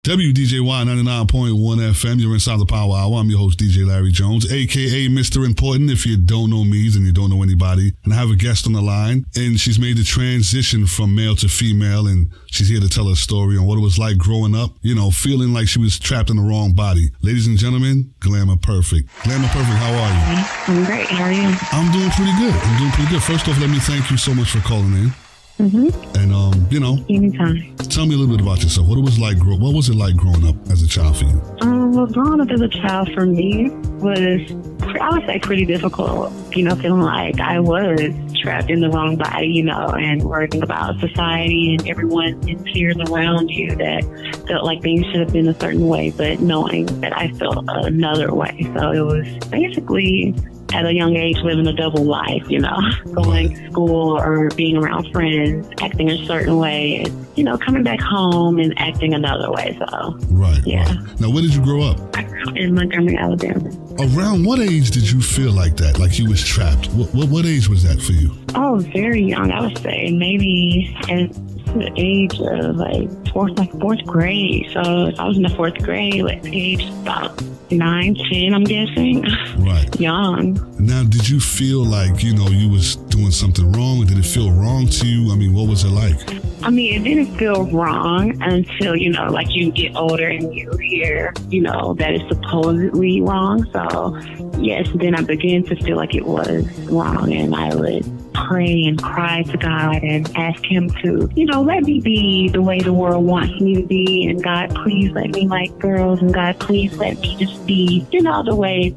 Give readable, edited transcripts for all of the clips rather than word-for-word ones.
WDJY 99.1 FM. You're inside the Power Hour. I'm your host, DJ Larry Jones, a.k.a. Mr. Important. If you don't know me, then you don't know anybody. And I have a guest on the line, and she's made the transition from male to female, and she's here to tell her story on what it was like growing up, you know, feeling like she was trapped in the wrong body. Ladies and gentlemen, Glamourpurfek. Glamourpurfek, how are you? I'm great. How are you? I'm doing pretty good. First off, let me thank you so much for calling in. Mm-hmm. And, anytime. Tell me a little bit about yourself. What was it like growing up as a child for you? Well, growing up as a child for me was, I would say, pretty difficult. Feeling like I was trapped in the wrong body, and worrying about society and everyone and peers around you that felt like things should have been a certain way, but knowing that I felt another way. So it was basically, at a young age, living a double life, going to school or being around friends, acting a certain way, and, coming back home and acting another way. So, right. Yeah. Right. Now, where did you grow up? I grew up in Montgomery, Alabama. Around what age did you feel like that, like you was trapped? What age was that for you? Oh, very young, I would say. Maybe at the age of fourth grade. So if I was in the fourth grade, age about 9, 10, I'm guessing. Right. Young. Now, did you feel like, you was doing something wrong? Or did it feel wrong to you? I mean, what was it like? It didn't feel wrong until, you get older and you hear, that it's supposedly wrong. So, yes, then I began to feel like it was wrong, and I would pray and cry to God and ask Him to, let me be the way the world wants me to be. And God, please let me like girls. And God, please let me just be, the way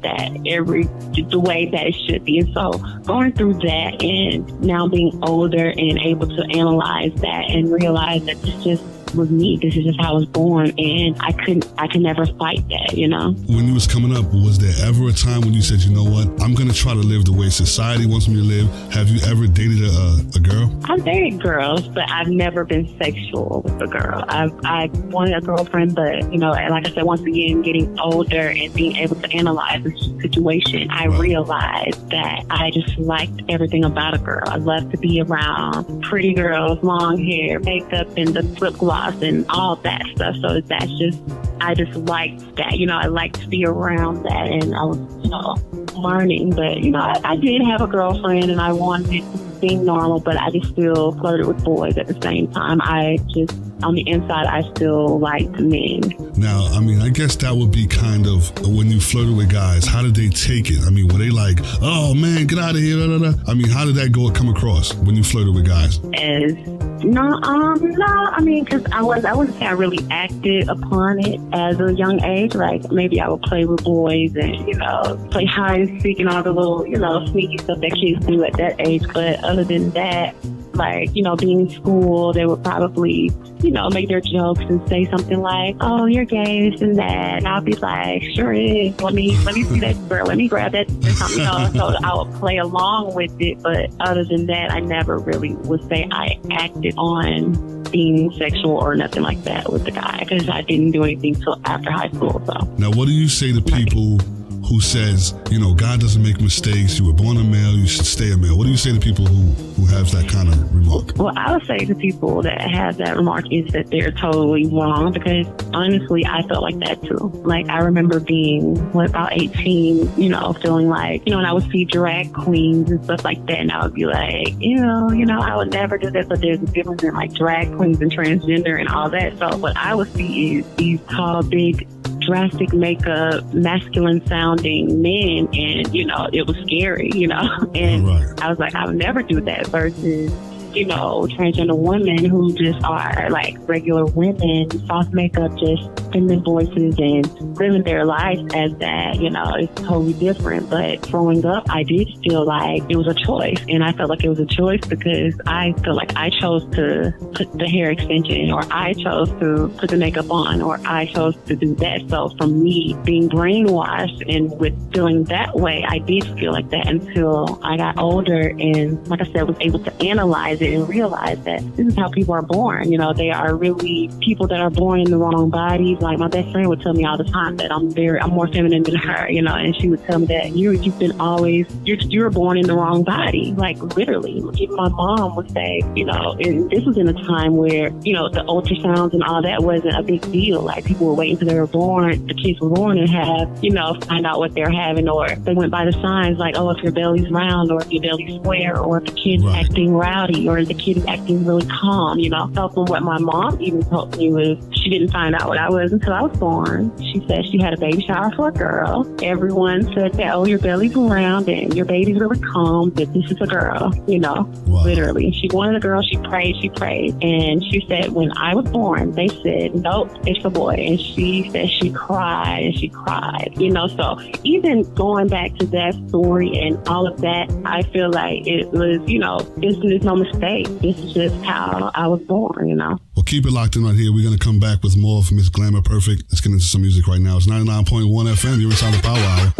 that it should be. And so going through that and now being older and able to analyze that and realize that this just was me. This is just how I was born, and I could never fight that, When you was coming up, was there ever a time when you said, you know what, I'm going to try to live the way society wants me to live? Have you ever dated a girl? I've dated girls, but I've never been sexual with a girl. I wanted a girlfriend, but, like I said, once again, getting older and being able to analyze the situation, I realized that I just liked everything about a girl. I love to be around pretty girls, long hair, makeup, and the lip gloss and all that stuff. So I just liked that. I liked to be around that, and I was, learning. But, I did have a girlfriend, and I wanted it to be normal, but I just still flirted with boys at the same time. On the inside, I still liked men. Now, I guess that would be kind of when you flirted with guys, how did they take it? Were they like, oh man, get out of here, da, da, da? How did that come across when you flirted with guys? No, because I wouldn't say I really acted upon it as a young age. Like, maybe I would play with boys and, play hide and seek and all the little, sneaky stuff that kids do at that age. But other than that, being in school, they would probably, make their jokes and say something like, oh, you're gay, this and that. And I'll be like, sure is. Let me see that girl. Let me grab that or something, So I would play along with it. But other than that, I never really would say I acted on being sexual or nothing like that with the guy, because I didn't do anything till after high school. So now, what do you say to people who says, God doesn't make mistakes, you were born a male, you should stay a male? What do you say to people who have that kind of remark? Well, I would say to people that have that remark is that they're totally wrong, because honestly, I felt like that too. Like, I remember being, about 18, feeling like, and I would see drag queens and stuff like that, and I would be like, I would never do that, but there's a difference in like drag queens and transgender and all that. So what I would see is these tall, big, drastic makeup, masculine sounding men, and it was scary, and I was like, I would never do that, versus transgender women who just are like regular women, soft makeup, just feminine voices and living their lives as that, it's totally different. But growing up, I did feel like it was a choice, and I felt like it was a choice because I feel like I chose to put the hair extension, or I chose to put the makeup on, or I chose to do that. So from me being brainwashed and with feeling that way, I did feel like that until I got older and, like I said, was able to analyze didn't realize that this is how people are born. You know, they are really people that are born in the wrong bodies. Like my best friend would tell me all the time that I'm more feminine than her, you know, and she would tell me that you've been always, you're born in the wrong body. Like literally, even my mom would say, you know, and this was in a time where, you know, the ultrasounds and all that wasn't a big deal. Like people were waiting until they were born, the kids were born and have, you know, find out what they're having, or they went by the signs like, oh, if your belly's round or if your belly's square or if the kid's acting rowdy or if the kid is acting really calm, you know. So from what my mom even told me was she didn't find out what I was until I was born. She said she had a baby shower for a girl. Everyone said that, oh, your belly's round and your baby's really calm, but this is a girl, you know, literally. She wanted a girl, she prayed. And she said when I was born, they said, nope, it's a boy. And she said she cried, you know. So even going back to that story and all of that, I feel like it was, you know, there's no mistake. This is just how I was born, you know. Well, keep it locked in right here. We're going to come back with more of Miss Glamourpurfek. Let's get into some music right now. It's 99.1 FM. You're inside the Power Hour.